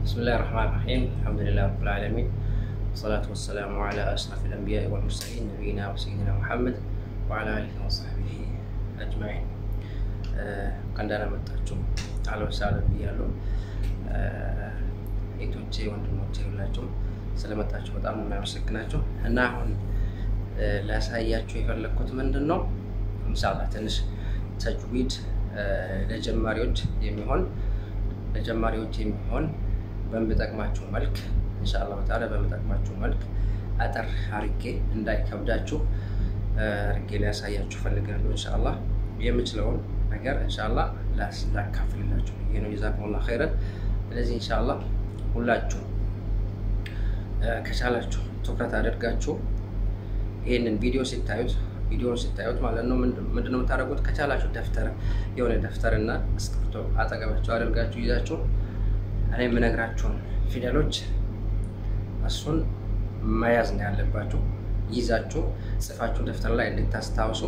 بسم الله الرحمن الرحيم. الحمد لله رب العالمين، والصلاة والسلام على أشرف الأنبياء والمرسلين نبينا وسيدنا محمد وعلى آله وصحبه أجمعين. قندنا مترجم على وسائل بيالو إيتوجي وندموجي ولاجم سلامتاችሁ በጣም ነው የሚያመሰግናችሁ እና አሁን ላሳያችሁ የፈለኩት ምንድነው ኢንሻአላህ ትንሽ ተጅዊድ ለጀማሪዎች የሚሆን በሚጠቅማችሁ መልክ ኢንሻአላህ ተዓላ በሚጠቅማችሁ መልክ አጠር አርጌ እንዳይከብዳችሁ አርጌ ላሳያችሁ ፈልጋለሁ። ኢንሻአላህ የምችለውን ነገር ኢንሻአላህ ላካፍልላችሁ ነው። ጀዛኩሙላህ ኸይረን። ስለዚህ ኢንሻአላህ ሁላችሁ ከቻላችሁ ትኩረት አድርጋችሁ ይሄንን ቪዲዮን ሲታዩት ማለት ነው ምንድነው የምታደርጉት? ከቻላችሁ ደፍተርና እስክሪብቶ አጠገባችሁ አድርጋችሁ ይዛችሁ እኔ የምነግራችሁን ፊደሎች እሱን መያዝ ነው ያለባችሁ። ይዛችሁ ጽፋችሁ ደፍተር ላይ እንድታስታውሱ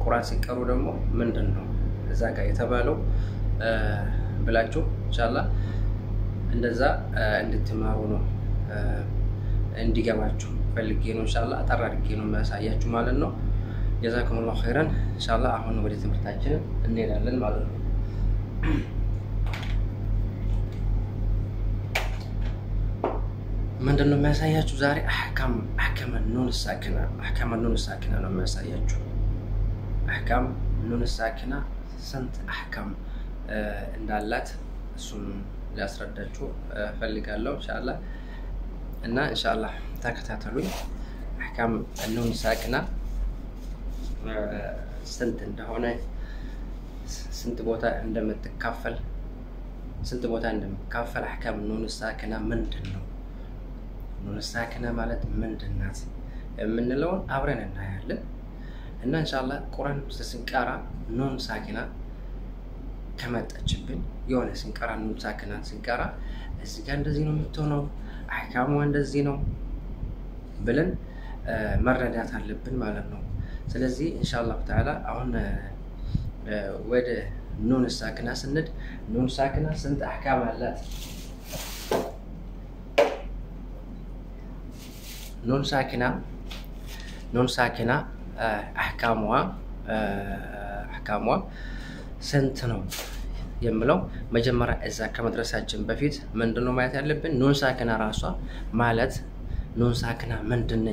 ቁርአን ሲቀሩ ደግሞ ምንድነው እዛ ጋር የተባለው ብላችሁ ኢንሻአላህ እንደዛ እንድትማሩ ነው እንዲገባችሁ ፈልጌ ነው። ኢንሻአላህ አጠር አድርጌ ነው ማሳያችሁ ማለት ነው። ጀዛኩሙላህ ኸይረን። ኢንሻአላህ አሁን ወደ ትምህርታችን እንሄዳለን ማለት ነው። ምንድነው የሚያሳያችሁ ዛሬ አህካም ኑን ሳኪና ነው የሚያሳያችሁ። አህካም ኑን ሳኪና ስንት አህካም እንዳላት እሱን ላስረዳችሁ ፈልጋለሁ ኢንሻአላህ እና ኢንሻአላህ ተከታተሉኝ። አህካም ኑን ሳኪና ስንት እንደሆነ ስንት ቦታ እንደምትካፈል አህካም ኑን ሳኪና ምንድነው? ኑን ሳኪና ማለት ምንድናት የምንለውን አብረን እናያለን እና ኢንሻአላህ ቁርአን ስንቀራ ኑን ሳኪና ከመጣችብን የሆነ ስንቀራ ኑን ሳኪና ስንቀራ እዚህ ጋር እንደዚህ ነው የምትሆነው አህካሙ እንደዚህ ነው ብለን መረዳት አለብን ማለት ነው። ስለዚህ ኢንሻአላህ ተዓላ አሁን ወደ ኑን ሳኪና ስንድ ኑን ሳኪና ስንት አህካም አላት? ኑን ሳኪና አህካሟ ስንት ነው የምለው መጀመሪያ እዛ ከመድረሳችን በፊት ምንድነው ማለት ያለብን? ኑን ሳኪና ራሷ ማለት ኑን ሳኪና ምንድነው